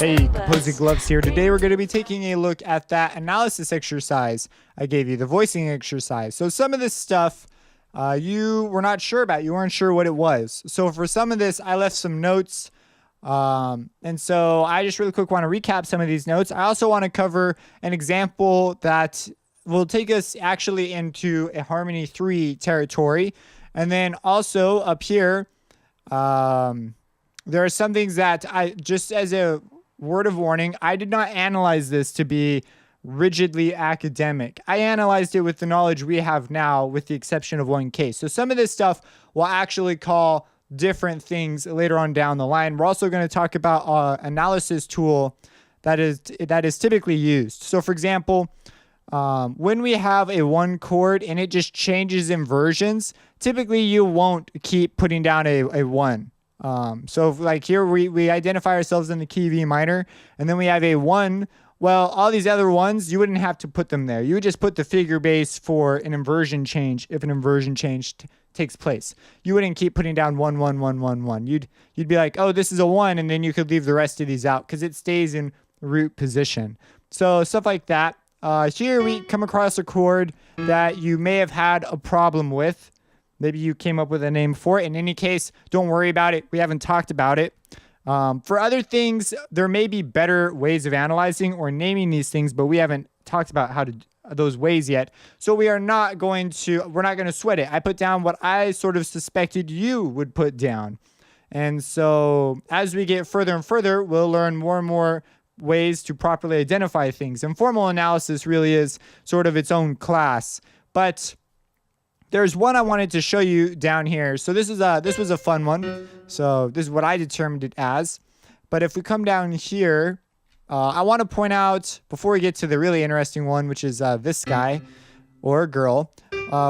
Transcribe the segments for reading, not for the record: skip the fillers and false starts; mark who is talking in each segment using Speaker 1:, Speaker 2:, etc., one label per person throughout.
Speaker 1: Hey, Composing Gloves here. Today we're going to be taking a look at that analysis exercise I gave you, the voicing exercise. So some of this stuff you were not sure about. You weren't sure what it was. So for some of this, I left some notes. And so I just really quick want to recap some of these notes. I also want to cover an example that will take us actually into a Harmony 3 territory. And then also up here, there are some things that just as a word of warning, I did not analyze this to be rigidly academic. I analyzed it with the knowledge we have now, with the exception of one case. So some of this stuff we'll actually call different things later on down the line. We're also going to talk about an analysis tool that is typically used. So for example, when we have a one chord and it just changes inversions, typically you won't keep putting down a one. So like here we identify ourselves in the key V minor, and then we have a 1. Well, all these other ones, you wouldn't have to put them there. You would just put the figure base for an inversion change if an inversion change takes place. You wouldn't keep putting down 1, 1, 1, 1, 1. You'd be like, oh, this is a 1, and then you could leave the rest of these out because it stays in root position. So stuff like that. Here we come across a chord that you may have had a problem with. Maybe you came up with a name for it. In any case, don't worry about it. We haven't talked about it. For other things, there may be better ways of analyzing or naming these things, but we haven't talked about how to those ways yet. So we're not going to sweat it. I put down what I sort of suspected you would put down. And so as we get further and further, we'll learn more and more ways to properly identify things. And formal analysis really is sort of its own class. But there's one I wanted to show you down here. So this was a fun one. So this is what I determined it as. But if we come down here, I want to point out, before we get to the really interesting one, which is this guy or girl,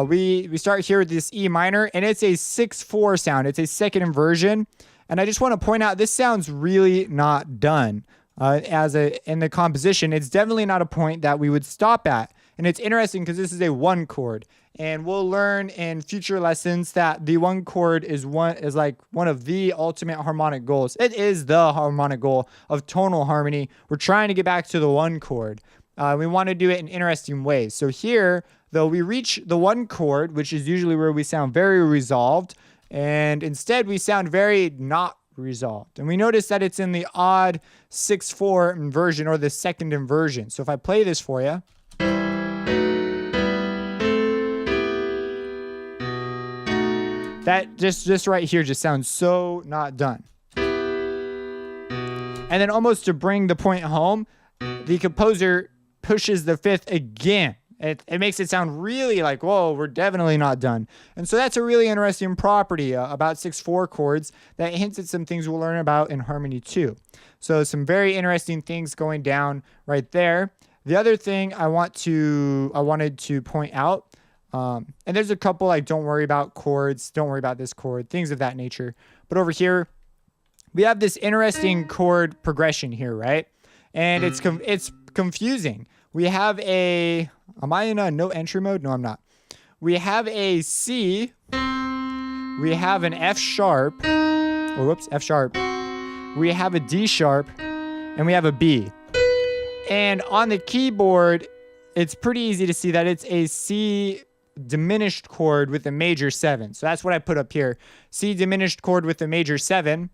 Speaker 1: we start here with this E minor, and it's a 6/4 sound. It's a second inversion. And I just want to point out, this sounds really not done in the composition. It's definitely not a point that we would stop at. And it's interesting because this is a one chord. And we'll learn in future lessons that the one chord is like one of the ultimate harmonic goals. It is the harmonic goal of tonal harmony. We're trying to get back to the one chord. We want to do it in interesting ways. So here, though, we reach the one chord, which is usually where we sound very resolved, and instead we sound very not resolved. And we notice that it's in the odd 6/4 inversion, or the second inversion. So if I play this for you, that just right here just sounds so not done. And then almost to bring the point home, the composer pushes the fifth again. It makes it sound really like, whoa, we're definitely not done. And so that's a really interesting property about 6/4 chords that hints at some things we'll learn about in Harmony 2. So some very interesting things going down right there. The other thing I wanted to point out, and there's a couple like don't worry about chords, don't worry about this chord, things of that nature. But over here, we have this interesting chord progression here, right? And it's confusing. We have am I in a no entry mode? No, I'm not. We have a C, we have an F sharp, F sharp. We have a D sharp, and we have a B. And on the keyboard, it's pretty easy to see that it's a C diminished chord with a major 7. So that's what I put up here. C diminished chord with a major 7.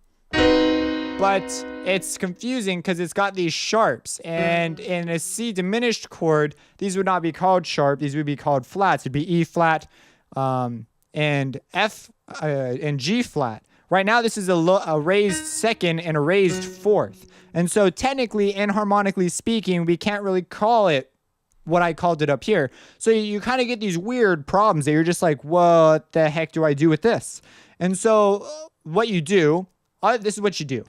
Speaker 1: But it's confusing because it's got these sharps. And in a C diminished chord, these would not be called sharp. These would be called flats. It'd be E flat and F and G flat. Right now, this is a raised second and a raised fourth. And so technically and harmonically speaking, we can't really call it what I called it up here. So you kind of get these weird problems that you're just like, what the heck do I do with this? And so what you do, this is what you do.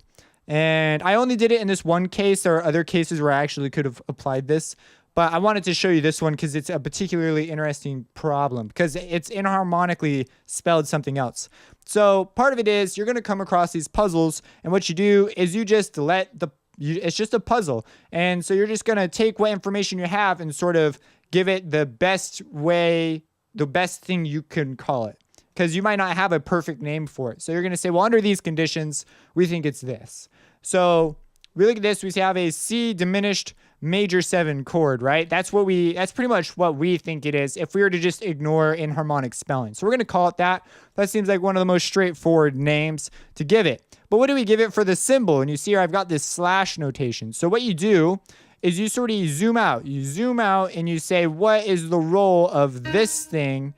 Speaker 1: And I only did it in this one case. There are other cases where I actually could have applied this. But I wanted to show you this one because it's a particularly interesting problem because it's inharmonically spelled something else. So part of it is you're going to come across these puzzles, and what you do is you just it's just a puzzle. And so you're just going to take what information you have and sort of give it the best way, the best thing you can call it. because you might not have a perfect name for it. So you're going to say, well, under these conditions, we think it's this. So we look at this, we have a C diminished major 7 chord, right? That's pretty much what we think it is if we were to just ignore inharmonic spelling. So we're going to call it that. That seems like one of the most straightforward names to give it. But what do we give it for the symbol? And you see here I've got this slash notation. So what you do is you sort of zoom out. You zoom out and you say, what is the role of this thing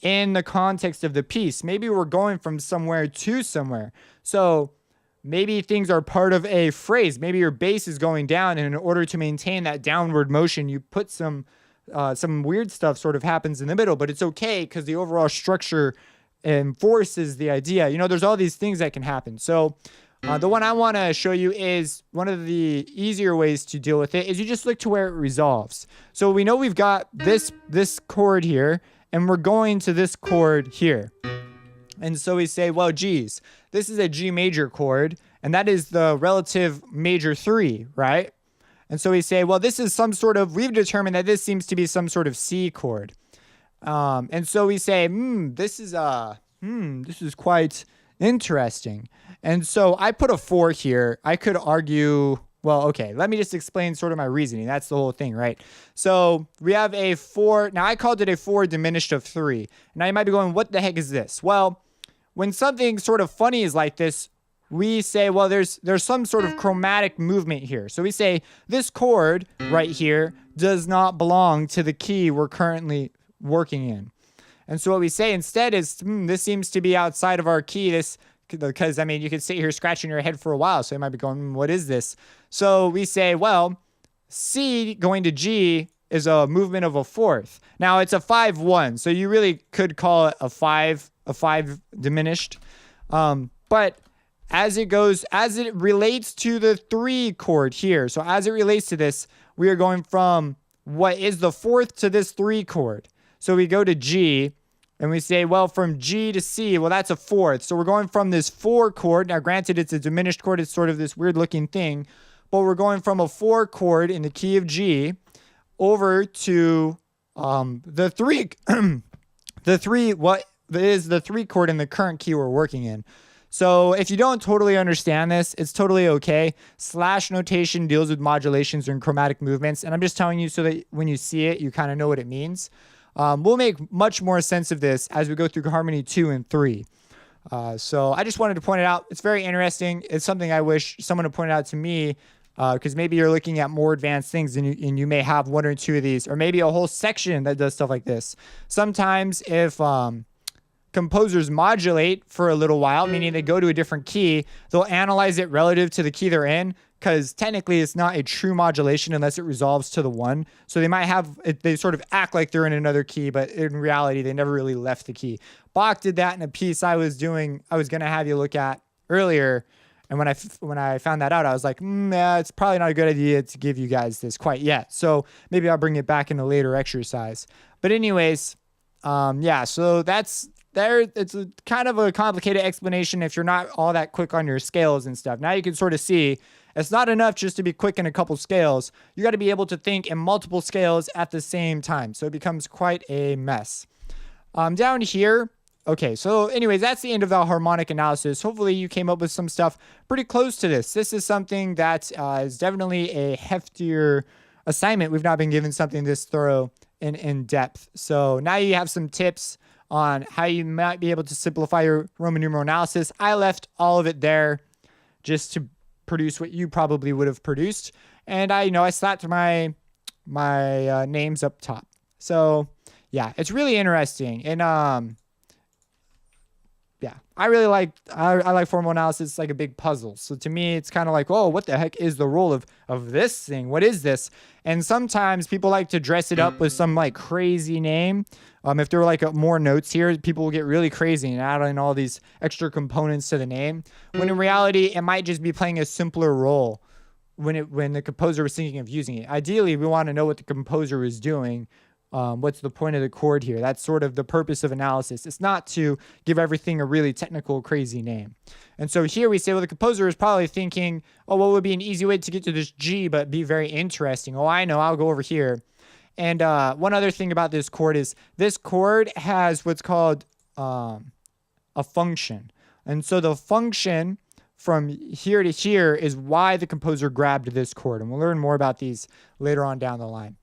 Speaker 1: in the context of the piece? Maybe we're going from somewhere to somewhere. So maybe things are part of a phrase. Maybe your bass is going down, and in order to maintain that downward motion, you put some weird stuff sort of happens in the middle, but it's okay because the overall structure enforces the idea. You know, there's all these things that can happen. So the one I want to show you is one of the easier ways to deal with it is you just look to where it resolves. So we know we've got this chord here, and we're going to this chord here. And so we say, well, geez, this is a G major chord, and that is the relative major 3, right? And so we say, well, this is some sort of, we've determined that this seems to be some sort of C chord. And so we say, this is quite interesting. And so I put a 4 here. I could argue, well, okay, let me just explain sort of my reasoning. That's the whole thing, right? So we have a 4. Now I called it a 4 diminished of 3. Now you might be going, what the heck is this? Well, when something sort of funny is like this, we say, well, there's some sort of chromatic movement here. So we say this chord right here does not belong to the key we're currently working in. And so what we say instead is, this seems to be outside of our key. Because, I mean, you could sit here scratching your head for a while. So you might be going, what is this? So we say, well, C going to G is a movement of a 4th. Now it's a 5-1. So you really could call it a 5 diminished. But as it relates to the 3 chord here. So as it relates to this, we are going from what is the 4th to this 3 chord. So we go to G and we say, well, from G to C, well, that's a 4th. So we're going from this 4 chord. Now, granted, it's a diminished chord. It's sort of this weird looking thing, but we're going from a 4 chord in the key of G over to the 3, what is the 3 chord in the current key we're working in. So if you don't totally understand this, it's totally okay. Slash notation deals with modulations and chromatic movements. And I'm just telling you so that when you see it, you kind of know what it means. We'll make much more sense of this as we go through harmony 2 and 3. So I just wanted to point it out. It's very interesting. It's something I wish someone had pointed out to me, because maybe you're looking at more advanced things and you may have 1 or 2 of these, or maybe a whole section that does stuff like this. Sometimes if composers modulate for a little while, meaning they go to a different key, they'll analyze it relative to the key they're in, because technically it's not a true modulation unless it resolves to the 1. So they might have, they sort of act like they're in another key, but in reality, they never really left the key. Bach did that in a piece I was going to have you look at earlier. And when I found that out, I was like, yeah, it's probably not a good idea to give you guys this quite yet. So maybe I'll bring it back in a later exercise. But anyways, yeah, so that's there. It's a kind of a complicated explanation if you're not all that quick on your scales and stuff. Now you can sort of see it's not enough just to be quick in a couple scales. You got to be able to think in multiple scales at the same time. So it becomes quite a mess. Down here, okay, so anyways, that's the end of the harmonic analysis. Hopefully you came up with some stuff pretty close to this. This is something that is definitely a heftier assignment. We've not been given something this thorough and in depth. So now you have some tips on how you might be able to simplify your Roman numeral analysis. I left all of it there just to produce what you probably would have produced. And I slapped my names up top. So yeah, it's really interesting. And yeah, I really like formal analysis. It's like a big puzzle. So to me, it's kind of like, oh, what the heck is the role of this thing? What is this? And sometimes people like to dress it up with some like crazy name. If there were like more notes here, people will get really crazy and add in all these extra components to the name. When in reality, it might just be playing a simpler role when the composer was thinking of using it. Ideally, we want to know what the composer was doing. What's the point of the chord here? That's sort of the purpose of analysis. It's not to give everything a really technical, crazy name. And so here we say, well, the composer is probably thinking, oh, what would be an easy way to get to this G, but be very interesting? Oh, I know, I'll go over here. And one other thing about this chord is this chord has what's called a function. And so the function from here to here is why the composer grabbed this chord. And we'll learn more about these later on down the line.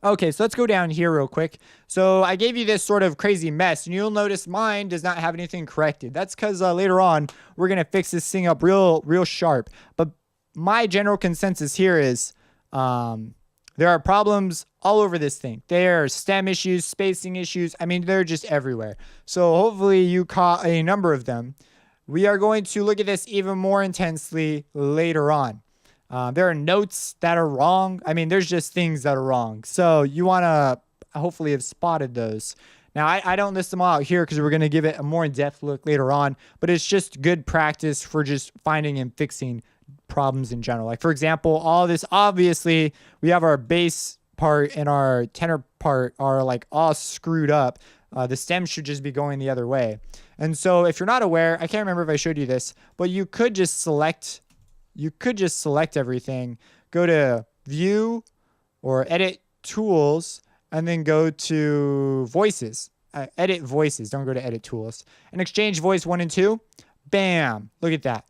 Speaker 1: Okay, so let's go down here real quick. So I gave you this sort of crazy mess, and you'll notice mine does not have anything corrected. That's because later on, we're going to fix this thing up real sharp. But my general consensus here is there are problems all over this thing. There are stem issues, spacing issues. I mean, they're just everywhere. So hopefully you caught a number of them. We are going to look at this even more intensely later on. There are notes that are wrong. I mean, there's just things that are wrong. So you want to hopefully have spotted those. Now, I don't list them all out here because we're going to give it a more in-depth look later on, but it's just good practice for just finding and fixing problems in general. Like, for example, all this, obviously, we have our bass part and our tenor part are like all screwed up. The stem should just be going the other way. And so if you're not aware, I can't remember if I showed you this, but you could just select everything, go to View or Edit Tools, and then go to Voices. Edit Voices. Don't go to Edit Tools. And exchange Voice 1 and 2. Bam. Look at that.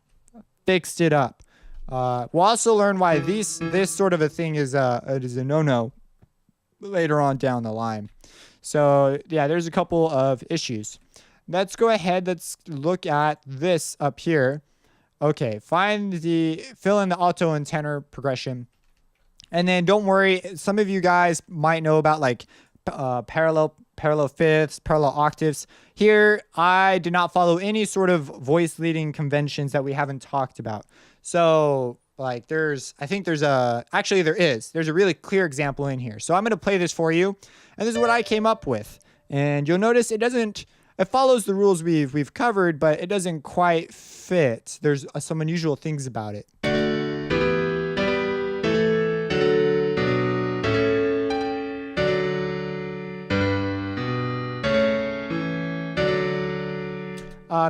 Speaker 1: Fixed it up. We'll also learn why this sort of a thing is a no-no later on down the line. So, yeah, there's a couple of issues. Let's go ahead. Let's look at this up here. Okay, fill in the alto and tenor progression. And then don't worry, some of you guys might know about like parallel fifths, parallel octaves. Here, I did not follow any sort of voice leading conventions that we haven't talked about. So like there is a really clear example in here. So I'm going to play this for you. And this is what I came up with. And you'll notice it follows the rules we've covered, but it doesn't quite fit. There's some unusual things about it.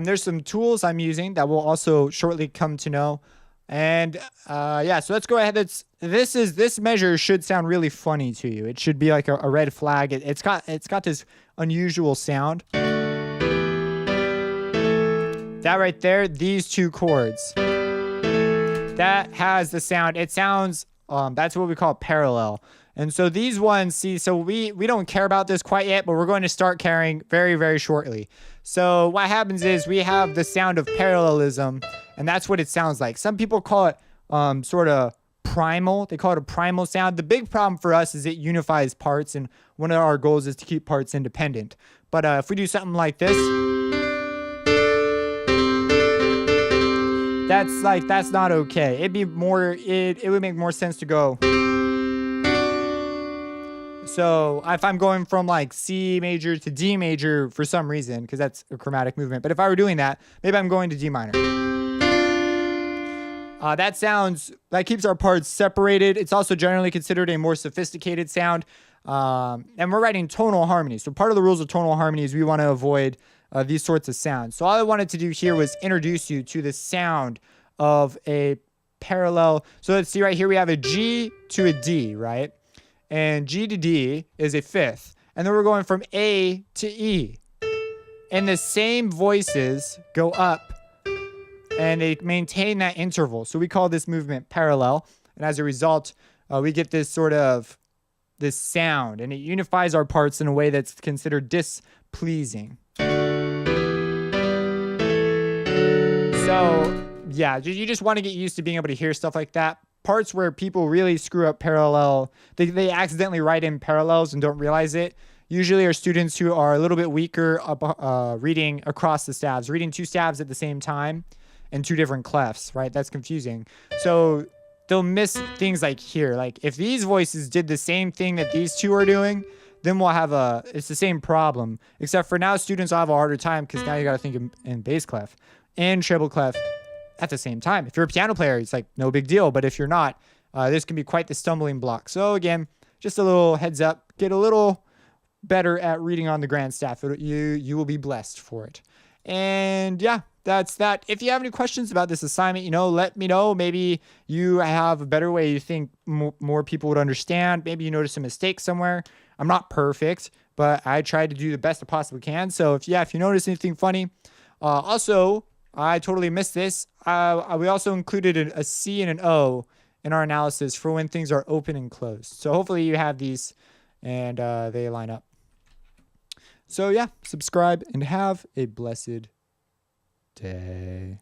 Speaker 1: There's some tools I'm using that we'll also shortly come to know. And yeah, so let's go ahead. This measure should sound really funny to you. It should be like a red flag. It's got this unusual sound. That right there, these two chords. That has the sound. It sounds, that's what we call parallel. And so these ones, so we don't care about this quite yet, but we're going to start caring very, very shortly. So what happens is we have the sound of parallelism, and that's what it sounds like. Some people call it sort of primal. They call it a primal sound. The big problem for us is it unifies parts, and one of our goals is to keep parts independent. But if we do something like this, that's not okay. It would make more sense to go. So if I'm going from like C major to D major for some reason, because that's a chromatic movement. But if I were doing that, maybe I'm going to D minor. That keeps our parts separated. It's also generally considered a more sophisticated sound. And we're writing tonal harmonies. So part of the rules of tonal harmonies, we want to avoid these sorts of sounds. So all I wanted to do here was introduce you to the sound of a parallel. So let's see right here, we have a G to a D, right? And G to D is a fifth. And then we're going from A to E. And the same voices go up and they maintain that interval. So we call this movement parallel. And as a result, we get this sound, and it unifies our parts in a way that's considered displeasing. So yeah, you just want to get used to being able to hear stuff like that. Parts where people really screw up parallel, they accidentally write in parallels and don't realize it, usually are students who are a little bit weaker reading across the staves, reading two staves at the same time and two different clefs, right? That's confusing. So they'll miss things like here. Like if these voices did the same thing that these two are doing, then we'll have it's the same problem, except for now students will have a harder time because now you got to think in bass clef and treble clef at the same time. If you're a piano player, it's like no big deal. But if you're not, this can be quite the stumbling block. So again, just a little heads up, get a little better at reading on the grand staff. You will be blessed for it. And yeah, that's that. If you have any questions about this assignment, let me know. Maybe you have a better way you think more people would understand. Maybe you notice a mistake somewhere. I'm not perfect, but I try to do the best I possibly can. So if you notice anything funny, Also, I totally missed this. We also included a C and an O in our analysis for when things are open and closed. So hopefully you have these and they line up. So yeah, subscribe and have a blessed day.